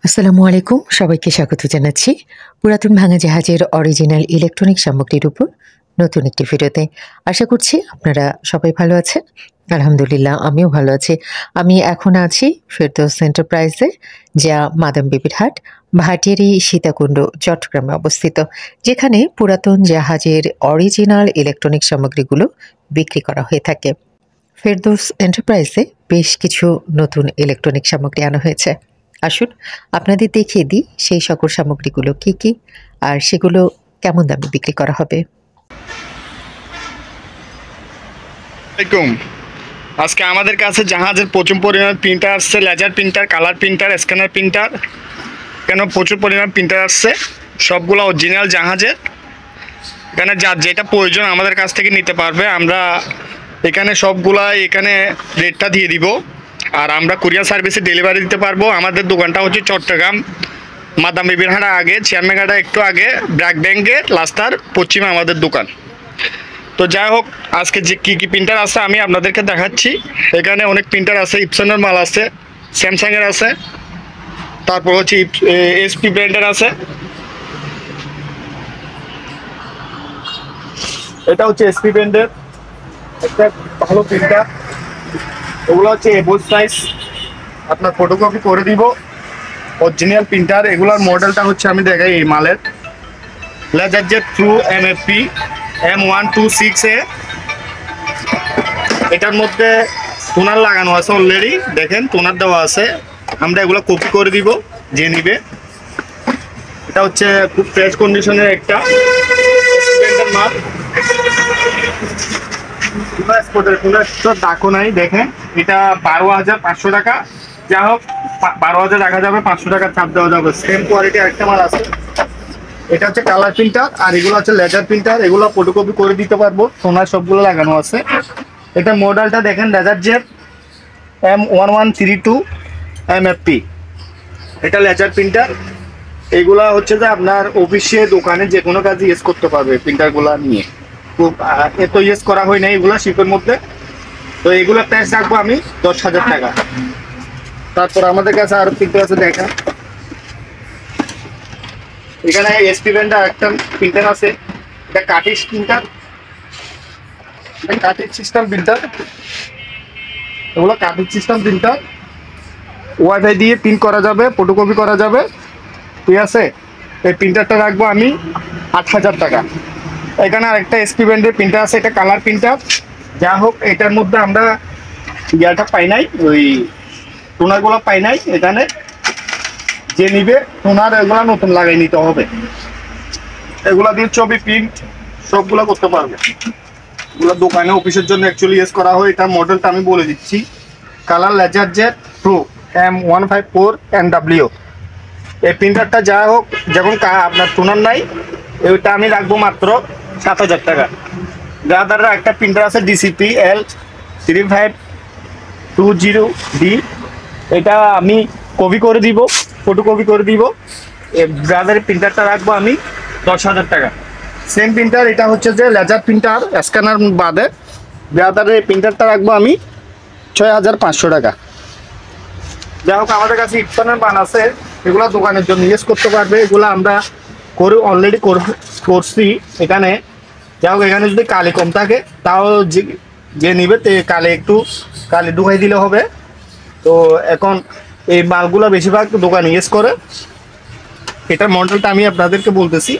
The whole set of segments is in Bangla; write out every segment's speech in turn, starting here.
আসসালামু আলাইকুম, সবাইকে স্বাগত জানাচ্ছি পুরাতন ভাঙা জাহাজের অরিজিনাল ইলেকট্রনিক সামগ্রীর উপর নতুন একটি ভিডিওতে। আশা করছি আপনারা সবাই ভালো আছেন। আলহামদুলিল্লাহ, আমিও ভালো আছি। আমি এখন আছি ফেরদৌস এন্টারপ্রাইজে, যা মাদাম বিবির হাট, ভাটিয়ারি সীতাকুণ্ড, চট্টগ্রামে অবস্থিত, যেখানে পুরাতন জাহাজের অরিজিনাল ইলেকট্রনিক সামগ্রীগুলো বিক্রি করা হয়ে থাকে। ফেরদৌস এন্টারপ্রাইজে বেশ কিছু নতুন ইলেকট্রনিক সামগ্রী আনা হয়েছে। আসুন আপনাদের দেখিয়ে দিই সেই সকল সামগ্রীগুলো কি কি, আর সেগুলো কেমন দামে বিক্রি করা হবে। আজকে আমাদের কাছে জাহাজের প্রচুর পরিমাণ প্রিন্টার আসছে, laser printer, colour printer, scanner printer, কেন প্রচুর পরিমাণ প্রিন্টার আসছে, সবগুলো অরিজিনাল জাহাজের। এখানে যার যেটা প্রয়োজন আমাদের কাছ থেকে নিতে পারবে। আমরা এখানে এখানে রেটটা দিয়ে দিব, আর আমরা কুরিয়ার সার্ভিসে ডেলিভারি দিতে পারবো। আমাদের দোকানটা হচ্ছে চট্টগ্রাম মাদাম বিবির হাট আগে, চেয়ারম্যানঘাটা একটু আগে, ব্র্যাক ব্যাংকের রাস্তার পশ্চিমে আমাদের দোকান। তো যাই হোক, আজকে যে কী কী প্রিন্টার আছে আমি আপনাদেরকে দেখাচ্ছি। এখানে অনেক প্রিন্টার আছে, ইপসনের মাল আছে, স্যামসাংয়ের আছে, তারপর হচ্ছে এসপি ব্র্যান্ডের আছে। এটা হচ্ছে এসপি ব্র্যান্ডের একটা ভালো প্রিন্টার। ওগুলো হচ্ছে এ4 সাইজ, আপনার ফটোকপি করে দিব, অরিজিনাল প্রিন্টার। এগুলোর মডেলটা হচ্ছে আমি দেখাই, এই মালের laser jet true MFP M126A। এটার মধ্যে টোনার লাগানো আছে অলরেডি, দেখেন টোনার দেওয়া আছে। আমরা এগুলো কপি করে দিব যে নিবে। এটা হচ্ছে খুব ফ্রেশ কন্ডিশনের একটা মাল, দাগও নাই। দেখেন এটা 12,500 টাকা। যা হোক, 12,000 রাখা যাবে, 500 টাকা ছাড় দেওয়া যাবে। সেম কোয়ালিটি একটা মাল আছে। এটা হচ্ছে কালার প্রিন্টার, আর এগুলো হচ্ছে লেজার প্রিন্টার। এগুলো ফটোকপি করে দিতে পারবো, সোনার সবগুলো লাগানো আছে। এটা মডেলটা দেখেন, লেজার জেট M1132 MFP। এটা লেজার প্রিন্টার। এগুলা হচ্ছে যে আপনার অফিসে, দোকানে যে কোনো কাজে ইউজ করতে পারবে প্রিন্টারগুলো নিয়ে। খুব এত ইউজ করা হয় না এগুলো শিপের মধ্যে। তো এগুলো প্রাইস রাখবো আমি 10,000 টাকা। তারপর আমাদের কাছে আরো প্রিন্টার আছে, দেখেন এখানে এসপি ব্র্যান্ডের একটা প্রিন্টার আছে। এটা cutting printer, cutting system printer. এগুলো কাটিং সিস্টেম প্রিন্টার, ওয়াইফাই দিয়ে প্রিন্ট করা যাবে, ফটোকপি করা যাবে, ঠিক আছে। এই প্রিন্টারটা রাখবো আমি 8,000 টাকা। এখানে আরেকটা এসপি ব্র্যান্ডের প্রিন্টার আছে, এটা কালার প্রিন্টার। যা হোক, এটার মধ্যে আমরা ইয়াটা পাই নাই, ওই টোনারগুলো পাই নাই। এখানে যে নিবে টোনার এগুলো নতুন লাগাই নিতে হবে। এগুলা দিয়ে ছবি প্রিন্ট সবগুলো করতে পারবে। এগুলো দোকানে অফিসের জন্য অ্যাকচুয়ালি ইউজ করা হয়। এটার মডেলটা আমি বলে দিচ্ছি, colour laser jet pro M154 NW। এই প্রিন্টারটা যা হোক, যখন আপনার টোনার নাই, ওইটা আমি রাখবো মাত্র 7,000 টাকা। যাদের একটা প্রিন্টার আছে DCP L3520D, এটা আমি কপি করে দিব, ফটোকপি করে দিব। ব্রাদারের প্রিন্টারটা রাখবো আমি 10,000 টাকা। সেম প্রিন্টার, এটা হচ্ছে যে লেজার প্রিন্টার, স্ক্যানার বাদে। ব্রাদারের প্রিন্টারটা রাখবো আমি 6,500 টাকা। যাই হোক, আমাদের কাছে ইপসনের বান আছে, এগুলো দোকানের জন্য ইউজ করতে পারবে। এগুলো আমরা অলরেডি করছি এখানে। যাই হোক, এখানে যদি কালি কম থাকে তাও যে নিবে একটু কালি ঢুকাই দিলে হবে। তো এখন এই মালগুলো বেশিরভাগ দোকানে ইউজ করে। এটার মডেলটা আমি আপনাদেরকে বলতেছি।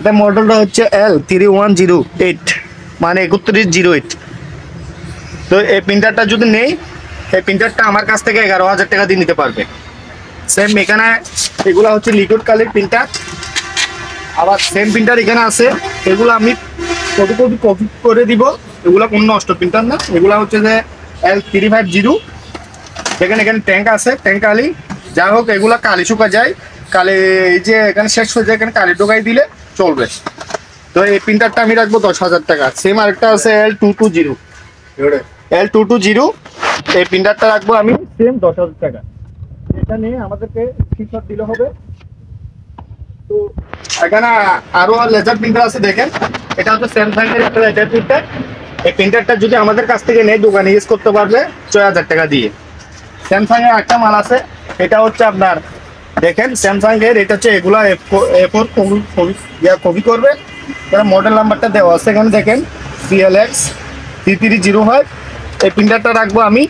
এটার মডেলটা হচ্ছে L3108, মানে 3108। তো এই প্রিন্টারটা যদি নেই, এই প্রিন্টারটা আমার কাছ থেকে 11,000 টাকা দিয়ে নিতে পারবে। সেম এখানে এগুলো হচ্ছে লিকুইড কালির প্রিন্টার, আবার সেম প্রিন্টার এখানে আছে। এগুলো আমি ফটোকপি করে দিব। এগুলো কোনো নষ্ট প্রিন্টার না, এগুলো হচ্ছে যে L350। দেখেন এখানে ট্যাঙ্ক আছে, ট্যাঙ্ক কালি। যাই হোক, এগুলো কালি শুকা যায়, কালি এই যে এখানে শেষ হয়ে যায়, এখানে কালি ঢোকাই দিলে চলবে। তো এই প্রিন্টারটা আমি রাখবো 10,000 টাকা। সেম আরেকটা আছে L220। এই প্রিন্টারটা রাখবো আমি সেম 10,000 টাকা। এটা নিয়ে আমাদেরকে স্ক্রিনশট দিলে হবে। তো এখানে আরো লেজার প্রিন্টার আছে, দেখেন এটা হচ্ছে স্যামসাং এর একটা লেজার প্রিন্টার। এই প্রিন্টারটা যদি আমাদের কাছ থেকে নেয়, দোকানে ইউজ করতে পারবে 6,000 টাকা দিয়ে। স্যামসাং এর একটা মাল আছে, এটা হচ্ছে আপনার দেখেন স্যামসাং এর এটা হচ্ছে এগুলা এ4 কপি করবে, এখানে মডেল নাম্বারটা দেওয়া আছে, এখানে দেখেন CLX 3305। এই প্রিন্টারটা রাখবো আমি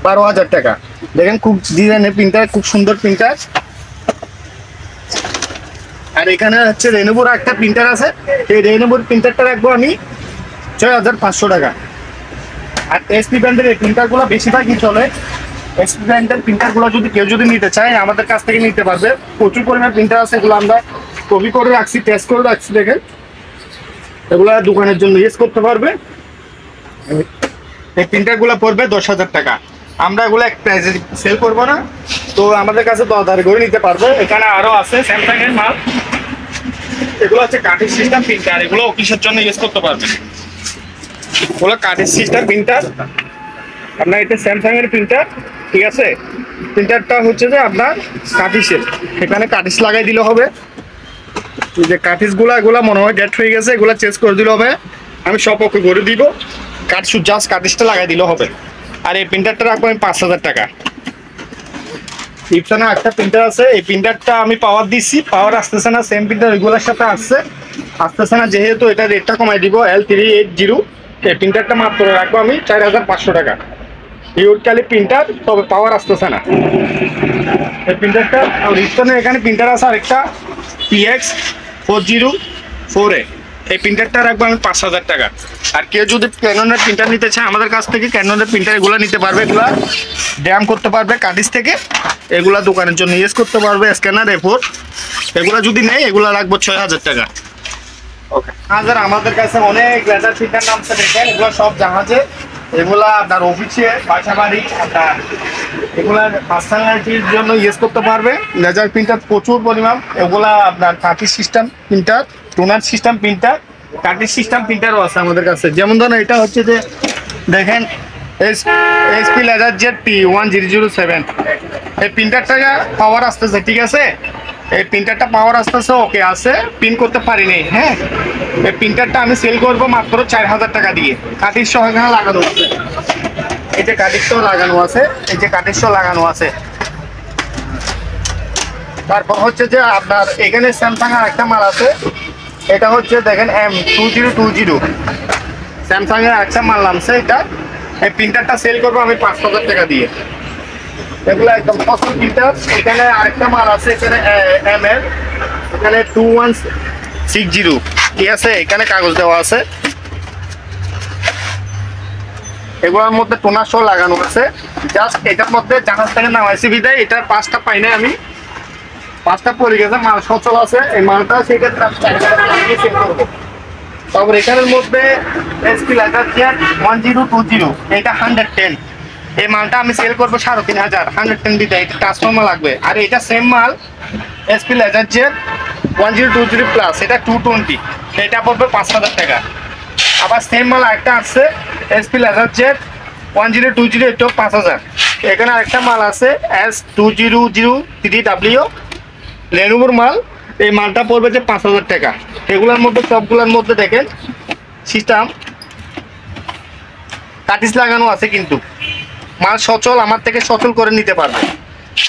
12,000 টাকা। দেখেন খুব ডিজাইনের প্রিন্টার, খুব সুন্দর প্রিন্টার। আর এখানে হচ্ছে রেনোভোর একটা প্রিন্টার আছে, এই রেনোভোর প্রিন্টারটা রাখবো আমি 6,500 টাকা। আর SP ব্র্যান্ডের এই প্রিন্টারগুলো বেশিরভাগই চলে। SP ব্র্যান্ডের প্রিন্টারগুলো যদি কেউ নিতে চায় আমাদের কাছ থেকে নিতে পারবে। প্রচুর পরিমাণে প্রিন্টার আছে, এগুলো আমরা কপি করে রাখছি, টেস্ট করে রাখছি। দেখেন এগুলো দোকানের জন্য ইউজ করতে পারবে। এই প্রিন্টারগুলো পড়বে 10,000 টাকা। আমরা এগুলো এক প্রাইসে সেল করবো না, তো আমাদের কাছে দরদারি করে নিতে পারবে। এখানে আরো আছে স্যামসাং এর মাল, এগুলো হচ্ছে কাঠের সিস্টেম প্রিন্টার, এগুলো অফিসের জন্য ইউজ করতে পারবে। এগুলো কাঠের সিস্টেম প্রিন্টার, আপনার এটা স্যামসাং এর প্রিন্টার, ঠিক আছে। প্রিন্টারটা হচ্ছে যে আপনার কাঠিসের, এখানে কাঠিস লাগাই দিলে হবে। যে কাঠিসগুলো এগুলো মনে হয় ডেট হয়ে গেছে, এগুলো চেঞ্জ করে দিলে হবে। আমি সব ওকে করে দিব, জাস্ট কাঠিসটা লাগাই দিলে হবে। আর এই প্রিন্টারটা রাখবো আমি 5,000 টাকা। ইপসনে একটা প্রিন্টার আছে, এই প্রিন্টারটা আমি পাওয়ার দিচ্ছি, পাওয়ার আসতেছে না, সেম প্রিন্টার ওইগুলোর সাথে আসতেছে না, যেহেতু এটা রেটটা কমাই দিব L380। এই প্রিন্টারটা মাত্র রাখবো আমি 4,500 টাকা। ইউটকালি প্রিন্টার, তবে পাওয়ার আসতেছে না এই প্রিন্টারটা। আর ইপসনের এখানে প্রিন্টার আছে আরেকটা PX 404A, এই প্রিন্টারটা রাখবো আমি 5,000 টাকা। আর কেউ যদি ক্যাননের প্রিন্টার নিতে চায় আমাদের কাছ থেকে ক্যাননের প্রিন্টার এগুলো নিতে পারবে, এগুলা ড্যাম করতে পারবে কাটিস থেকে, এগুলা দোকানের জন্য ইউজ করতে পারবে। স্ক্যানার A4 এগুলা যদি নেই এগুলা রাখবো 6,000 টাকা। ওকে আমাদের কাছে অনেক লেজার প্রিন্টার নামছে, দেখেন এগুলো সব জাহাজে, এগুলা আপনার অফিসে, বাসা বাড়ি, আপনার এগুলা পার্সোনালিটির জন্য ইউজ করতে পারবে। লেজার প্রিন্টার প্রচুর পরিমাণ, এগুলা আপনার কাটিস system printer, toner system printer, কাটিস সিস্টেম প্রিন্টারও আছে আমাদের কাছে। যেমন ধরুন এটা হচ্ছে যে দেখেন HP LaserJet P1007, এই প্রিন্টারটা পাওয়ার আসতেছে, ঠিক আছে। এই প্রিন্টারটা পাওয়ার আসতেছে, ওকে আছে, প্রিন্ট করতে পারিনি। হ্যাঁ, এই প্রিন্টারটা আমি সেল করবো মাত্র 4,000 টাকা দিয়ে। কাটির সহ এখানে লাগানো আছে, এই যে কাটির সহ লাগানো আছে, এই যে কাটির সহ লাগানো আছে। তারপর হচ্ছে যে আপনার এখানে স্যামসাং এর একটা মাল আছে, এটা হচ্ছে দেখেন M2020, স্যামসাং এর একটা মাল নামছে এটা। এই প্রিন্টারটা সেল করবো আমি 5,000 টাকা দিয়ে। এগুলো একদম পছন্দ প্রিন্টার। এখানে আরেকটা মাল আছে, এখানে ML, এখানে 2160, ঠিক আছে। এখানে কাগজ দেওয়া আছে, এগুলোর মধ্যে টোনার সহ লাগানো আছে। জাস্ট এটার মধ্যে জাহাজ থেকে নামাইছি বিদায়, এটার 5টা পাই না আমি, 5টা পড়ে গেছে, মাল সচল আছে। এই মালটা সেক্ষেত্রে আমি 4,000 টাকা দিয়ে সেল করবো। তারপর এখানের মধ্যে SP LaserJet 1020, এটা 110, এই মালটা আমি সেল করবো 3,500, 110 বিদায়, এটা ট্রান্সফর্মার লাগবে। আর এটা সেম মাল SP LaserJet 1020 প্লাস, এটা 220, এটা পড়বে 5,000 টাকা। আবার সেম মাল একটা আছে SP LaserJet 1020, এটাও 5,000। এখানে আরেকটা মাল আছে S2003W, লেনোভোর মাল, এই মালটা পড়বে যে 5,000 টাকা। এগুলোর মধ্যে সবগুলোর মধ্যে দেখেন সিস্টেম কাটিস লাগানো আছে, কিন্তু মাল সচল, আমার থেকে সচল করে নিতে পারবে।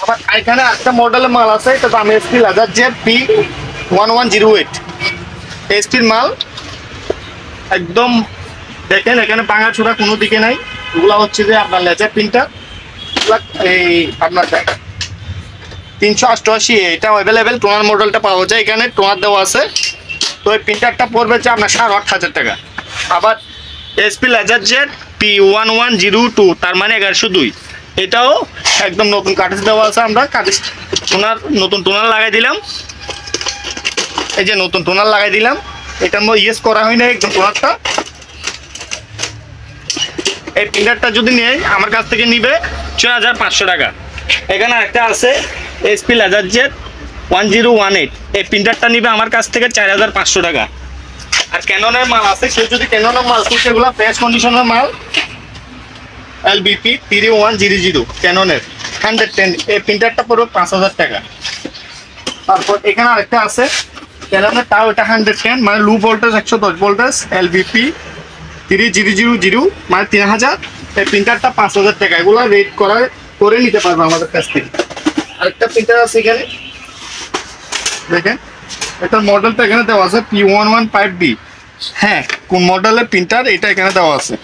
আবার এখানে একটা মডেলের মাল আছে, এটা দাম SP LaserJet P1108, SPর মাল একদম। দেখেন এখানে ভাঙা ছোড়া কোনো দিকে নাই, এগুলো হচ্ছে যে আপনার লেজার প্রিন্টার। এই আপনার 388, এটা অ্যাভেলেবেল, টোনার মডেলটা পাওয়া যায়, এখানে টোনার দেওয়া আছে। তো এই প্রিন্টারটা পড়বে যে আপনার 8,500 টাকা। আবার SP LaserJet P1102, তার মানে 1102, এটাও একদম নতুন কাটিস দেওয়া আছে। আমরা কাটিস টোনার, নতুন টোনার লাগাই দিলাম, এই যে নতুন টোনার লাগাই দিলাম, এটার মধ্যে ইউজ করা হয় না একদম টোনারটা। এই প্রিন্টারটা যদি নেয় আমার কাছ থেকে নিবে 6,500 টাকা। এখানে একটা আছে SP LaserJet 1018, এই প্রিন্টারটা নিবে আমার কাছ থেকে 4,500 টাকা। আর ক্যাননের মাল আছে, কেউ যদি ক্যাননের মাল খুঁজছে, এগুলো ফ্রেশ কন্ডিশনের মাল, LBP 3100 ক্যাননের 110, এই প্রিন্টারটা পড়বে 5,000 টাকা। তারপর এখানে আরেকটা আছে ক্যাননের, তাও এটা 110, মানে লো ভোল্টেজ 110 ভোল্টেজ, LBP 3000, মানে 3,000, এই প্রিন্টারটা 5,000 টাকা। এগুলো রেট করে নিতে পারবে আমাদের কাছ থেকে। আরেকটা প্রিন্টার আছে এখানে দেখেন এটার মডেলটা এখানে দেওয়া আছে P115D। হ্যাঁ, কোন মডেলের প্রিন্টার এটা এখানে দেওয়া আছে।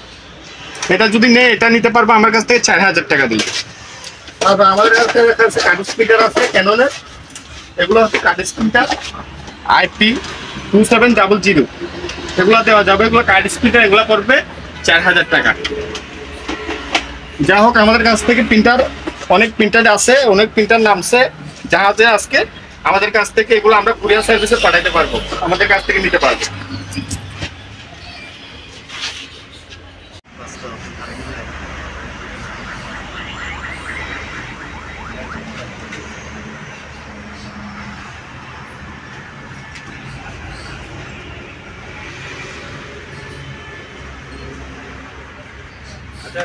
এটা যদি নেই এটা নিতে পারবে আমার কাছ থেকে 4000 টাকা দিয়ে। তারপর আমাদের কাছে কার্ড স্পিকার আছে ক্যাননের, এগুলো হচ্ছে কার্ড স্পিকার IP2700, এগুলো দেওয়া যাবে। এগুলো কার্ড স্পিকার, এগুলো পড়বে 4000 টাকা। যা হোক, আমাদের কাছ থেকে প্রিন্টার অনেক প্রিন্টার আছে, অনেক প্রিন্টার নামছে জাহাজে আজকে। আমাদের কাছ থেকে এগুলো আমরা কুরিয়ার সার্ভিসে পাঠাইতে পারবো, আমাদের কাছ থেকে নিতে পারবো।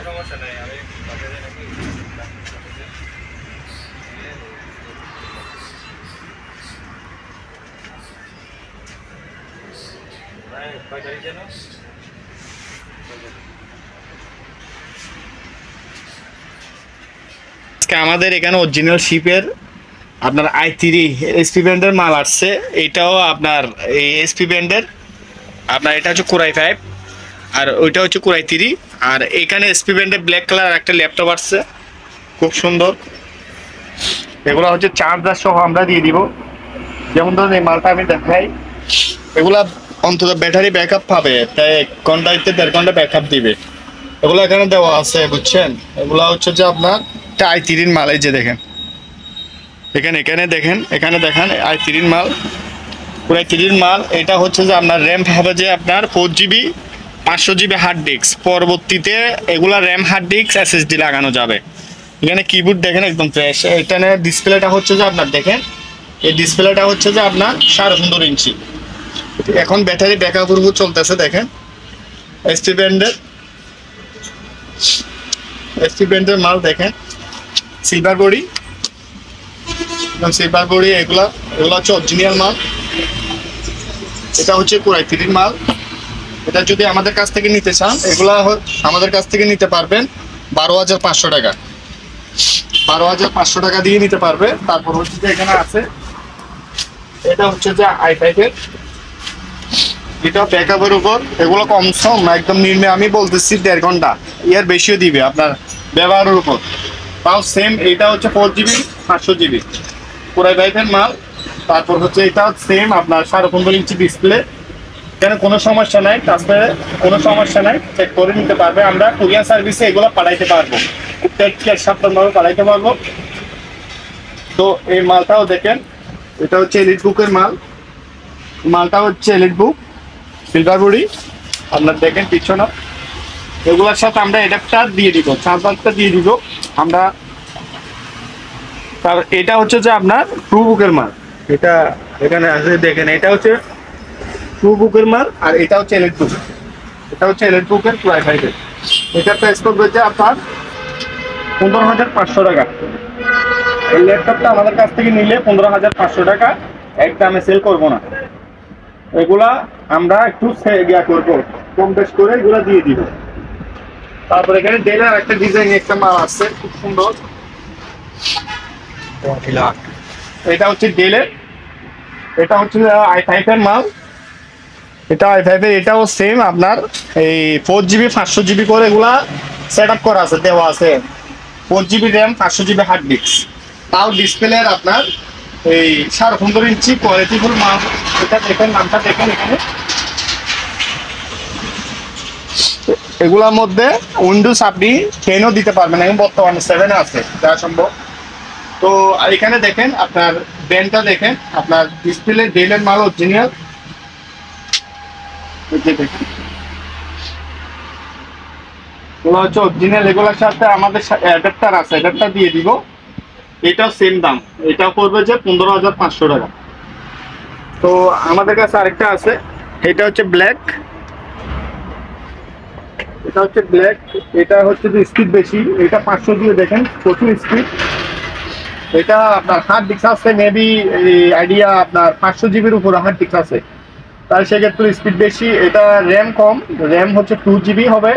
সমস্যা নাই, আমি কয় তারিখ যেন আমাদের এখানে অরিজিনাল শিপের আপনার i3 এসপি ব্র্যান্ডের মাল আসছে। এটাও আপনার এই এসপি ব্র্যান্ডের, আপনার এটা হচ্ছে কোরাই 5 আর ওইটা হচ্ছে কোরাই 3। আর এখানে এসপি ব্র্যান্ডের ব্ল্যাক কালার একটা ল্যাপটপ আসছে, খুব সুন্দর। এগুলো হচ্ছে চার্জার সহ আমরা দিয়ে দিব। যেমন ধরুন এই মালটা আমি দেখাই, এগুলা অন্তত ব্যাটারি ব্যাকআপ পাবে, প্রায় 1 ঘন্টা 1.5 ঘন্টা ব্যাকআপ দিবে। এগুলো এখানে দেওয়া আছে, বুঝছেন। এগুলো হচ্ছে যে আপনার i3 মাল। এই যে দেখেন এখানে দেখেন, এখানে দেখেন i3 মাল, পুরো 3 মাল। এটা হচ্ছে যে আপনার র্যাম হবে যে আপনার 4GB 500GB হার্ড ডিস্ক। পরবর্তীতে এগুলা র্যাম হার্ড ডিস্ক SSD লাগানো যাবে। এখানে কিবোর্ড দেখেন একদম ফ্রেশ। এখানে ডিসপ্লেটা হচ্ছে যে আপনার দেখেন, এই ডিসপ্লেটা হচ্ছে যে আপনার 15.5 ইঞ্চি। এখন ব্যাটারি ব্যাকআপ উপর চলতেছে দেখেন। এসপি ব্র্যান্ডের মাল দেখেন, সিলভার বডি, এগুলো হচ্ছে অরিজিনাল মাল। এটা হচ্ছে কোরাই 3 মাল। এটা যদি আমাদের কাছ থেকে নিতে চান, এগুলা আমাদের কাছ থেকে নিতে পারবেন 12,500 টাকা। 12,500 টাকা দিয়ে নিতে পারবে। তারপর হচ্ছে যে এখানে আছে, এটা হচ্ছে যে i5 এর, এটা ব্যাকআপের উপর। এগুলো কম সম একদম নির্মে, আমি বলতেছি 1.5 ঘন্টা, এর বেশিও দিবে আপনার ব্যবহারের উপর। তাও সেম, এটা হচ্ছে 4GB 500GB কোরাই 5 এর মাল। তারপর হচ্ছে এটা সেম আপনার 15.5 ইঞ্চি ডিসপ্লে। এখানে কোনো সমস্যা নাই, তারপরে কোনো সমস্যা নাই, চেক করে নিতে পারবে। আমরা কুরিয়ার সার্ভিসে এগুলো পাঠাইতে পারবো, সাবধানভাবে পাঠাইতে পারবো। তো এই মালটাও দেখেন, এটা হচ্ছে এলিট বুকের মাল। মালটা হচ্ছে এলিট বুক, সিলভার বডি। আপনার দেখেন পিছনে, এগুলোর সাথে আমরা অ্যাডাপ্টার দিয়ে দিব, চার্জারটা দিয়ে দিব আমরা। তার এটা হচ্ছে যে আপনার ট্রু বুকের মাল। এটা এখানে আছে দেখেন, এটা হচ্ছে ট্রু বুকের মাল। আর এটা হচ্ছে এলিট বুক, এটা হচ্ছে এলিট বুকের কোরাই 5 এর। এটা প্রাইস পড়বে যে আপনার 15,500 টাকা। এই ল্যাপটপটা আমাদের কাছ থেকে নিলে 15,500 টাকা, একদমে সেল করবো না। এগুলা আমরা একটু করবো, কম বেশ করে এগুলা দিয়ে দিব। তারপর এখানে ডেলের একটা ডিজাইন একটা মাল আছে, খুব সুন্দর। এটা হচ্ছে ডেলের, এটা হচ্ছে i5 এর মাল। এটা i5 এর, এটাও সেম আপনার এই 4GB 500GB করে এগুলা সেট আপ করা আছে, দেওয়া আছে। 4GB RAM 500GB hard disk. তাও ডিসপ্লের আপনার এই 15.5 ইঞ্চি কোয়ালিটিফুল মাল। এটা দেখেন, নামটা দেখেন এখানে। এগুলোর মধ্যে উইন্ডোজ আপনি 10ও দিতে পারবেন, এখন বর্তমানে 7 আছে যা সম্ভব। তো এখানে দেখেন আপনার ব্যান্ডটা দেখেন, আপনার ডিসপ্লে ডেলের মাল অরিজিনাল। দেখেন এগুলো হচ্ছে অরিজিনাল। এগুলোর সাথে আমাদের অ্যাডাপ্টার আছে, অ্যাডাপ্টার দিয়ে দিব। এটাও সেম দাম, এটাও পড়বে যে 15,500 টাকা। তো আমাদের কাছে আরেকটা আছে, এটা হচ্ছে ব্ল্যাক। এটা হচ্ছে ব্ল্যাক, এটা হচ্ছে যে স্পিড বেশি। এটা 500 দিয়ে দেখেন, প্রচুর স্পিড। এটা আপনার হার্ড ডিস্ক আছে মেবি আইডিয়া আপনার 500GB উপরে হার্ড ডিস্ক আছে, তার সেক্ষেত্রে স্পিড বেশি। এটা র্যাম কম, র্যাম হচ্ছে 2GB হবে।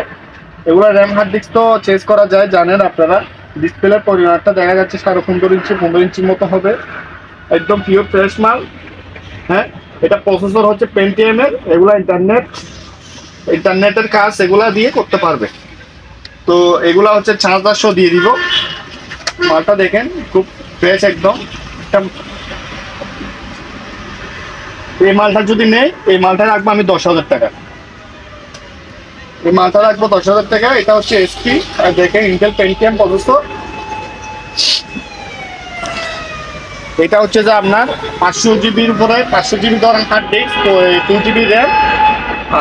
এগুলো র্যাম হার্ড ডিস্ক তো চেঞ্জ করা যায়, জানেন আপনারা। ডিসপ্লের পরিমাণটা দেখা যাচ্ছে 15.5 ইঞ্চি 15 ইঞ্চির মতো হবে, একদম পিওর ফ্রেশ মাল। হ্যাঁ, এটা প্রসেসর হচ্ছে পেন্টিয়াম এর, এগুলা ইন্টারনেটের কাজ এগুলা দিয়ে করতে পারবে। তো এগুলা হচ্ছে 4,400 দিয়ে দিব। মালটা দেখেন খুব ফ্রেশ একদম। এই মালটা যদি নেই, এই মালটা রাখবো আমি 10,000 টাকা। এই মালটা রাখবো 10,000 টাকা। এটা হচ্ছে এসপি, আর দেখেন ইন্টেল পেন্টিয়াম প্রসেসর। এটা হচ্ছে যে আপনার 500 জিবির উপরে, 500 জিবি ধরেন হার্ড ডিস্ক, তো 2 জিবি র্যাম।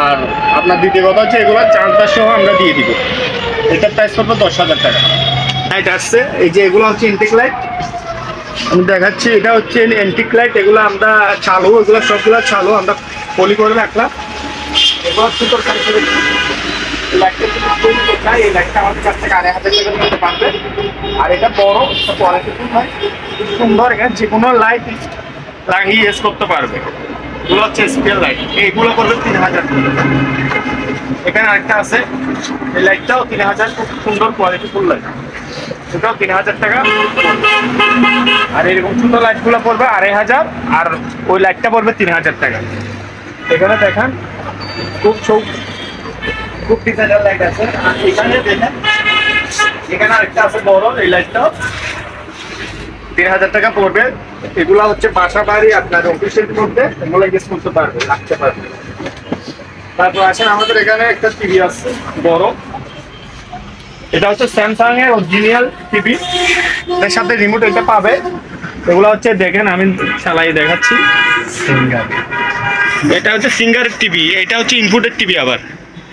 আর আপনার দ্বিতীয় কথা হচ্ছে এগুলো চার্জার সহ আমরা দিয়ে দিব। এটার প্রাইস পড়বে 10,000 টাকা। লাইট আসছে, এই যে এগুলো হচ্ছে এন্টিক লাইট, আমি দেখাচ্ছি। এটা হচ্ছে এন্টিক লাইট, এগুলো আমরা চালু, এগুলো সবগুলো চালু, আমরা পলি করে রাখলাম। এগুলো সুন্দর কাজ লাইটটা যদি তৈরি করতে হয়, এই লাইটটা আমাদের কাছ থেকে 2,500 টাকা নিতে পারবে। আর এটা বড়, কোয়ালিটি হয় খুব সুন্দর, এখানে যে কোনো লাইট লাগিয়ে ইউজ করতে পারবে। এগুলো হচ্ছে স্পেয়ার লাইট, এইগুলো করবে 3,000 টাকা। এখানে আরেকটা আছে, এই লাইটটাও 3,000, খুব সুন্দর কোয়ালিটি ফুল লাইট, এটাও 3,000 টাকা। আর এরকম সুন্দর লাইটগুলো পড়বে 2,500, আর ওই লাইটটা পড়বে 3,000 টাকা। এখানে দেখেন খুব ডিজাইনার লাইট আছে। আর এখানে দেখেন, এখানে আরেকটা আছে বড়, এই লাইটটাও 3,000 টাকা পড়বে। এগুলা হচ্ছে বাসা বাড়ি আপনার অফিসের মধ্যে এগুলো ইউজ করতে পারবে, রাখতে পারবে। তারপর আসেন, আমাদের এখানে একটা টিভি আছে বড়, এটা হচ্ছে স্যামসাং এর অরিজিনাল টিভি, এর সাথে রিমোট এটা পাবে। এগুলো হচ্ছে দেখেন, আমি চালাই দেখাচ্ছি। এটা হচ্ছে সিঙ্গারের টিভি, এটা হচ্ছে ইনপুটের টিভি। আবার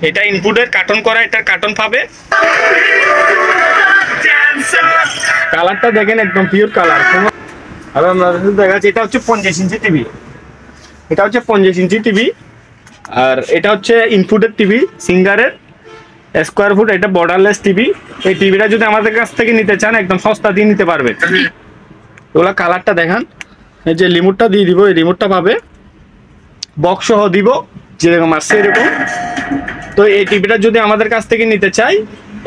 এটা ইনপুটের কার্টন করা, এটার কার্টন পাবে। কালারটা দেখেন একদম পিওর কালার। আর আমরা দেখাচ্ছি, এটা হচ্ছে 50 ইঞ্চি টিভি, এটা হচ্ছে 50 ইঞ্চি টিভি। আর এটা হচ্ছে ইনপুটের টিভি সিঙ্গারের স্কোয়ার ফুট, এটা বর্ডারলেস টিভি। এই টিভিটা যদি আমাদের কাছ থেকে নিতে চান একদম সস্তা দিয়ে নিতে পারবেন। ওগুলা কালারটা দেখান, এই যে রিমোটটা দিয়ে দিব, এই রিমোটটা পাবে, বক্স সহ দিব যেরকম আসছে এরকম। তো এই টিভিটা যদি আমাদের কাছ থেকে নিতে চাই,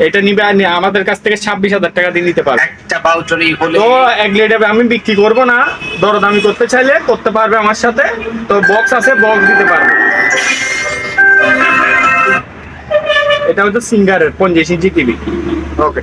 এটা নিবে আমাদের কাছ থেকে 26,000 টাকা দিয়ে নিতে পারবে। একটা বাউচারই হলে তো এক লিটার আমি বিক্রি করবো না, দরদামি করতে চাইলে করতে পারবে আমার সাথে। তো বক্স আছে, বক্স দিতে পারবে। এটা হচ্ছে সিঙ্গারের 50 ইঞ্চি টিভি। ওকে,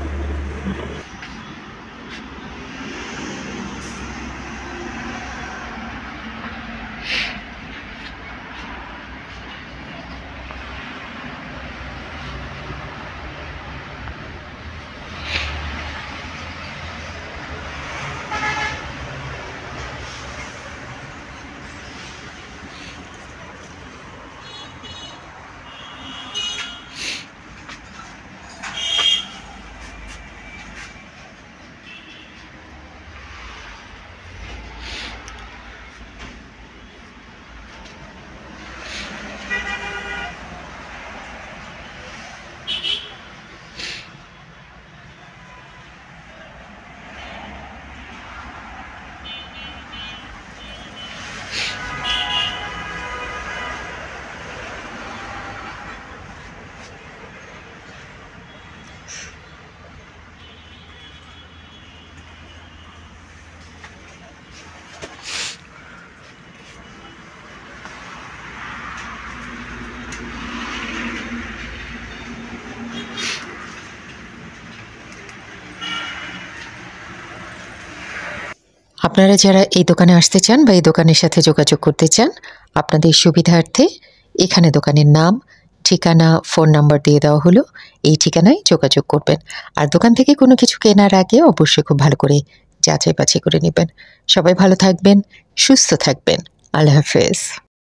আপনারা যারা এই দোকানে আসতে চান বা এই দোকানের সাথে যোগাযোগ করতে চান, আপনাদের সুবিধার্থে এখানে দোকানের নাম, ঠিকানা, ফোন নাম্বার দিয়ে দেওয়া হলো। এই ঠিকানায় যোগাযোগ করবেন। আর দোকান থেকে কোনো কিছু কেনার আগে অবশ্যই খুব ভালো করে যাচাই বাছাই করে নেবেন। সবাই ভালো থাকবেন, সুস্থ থাকবেন। আল্লাহ হাফেজ।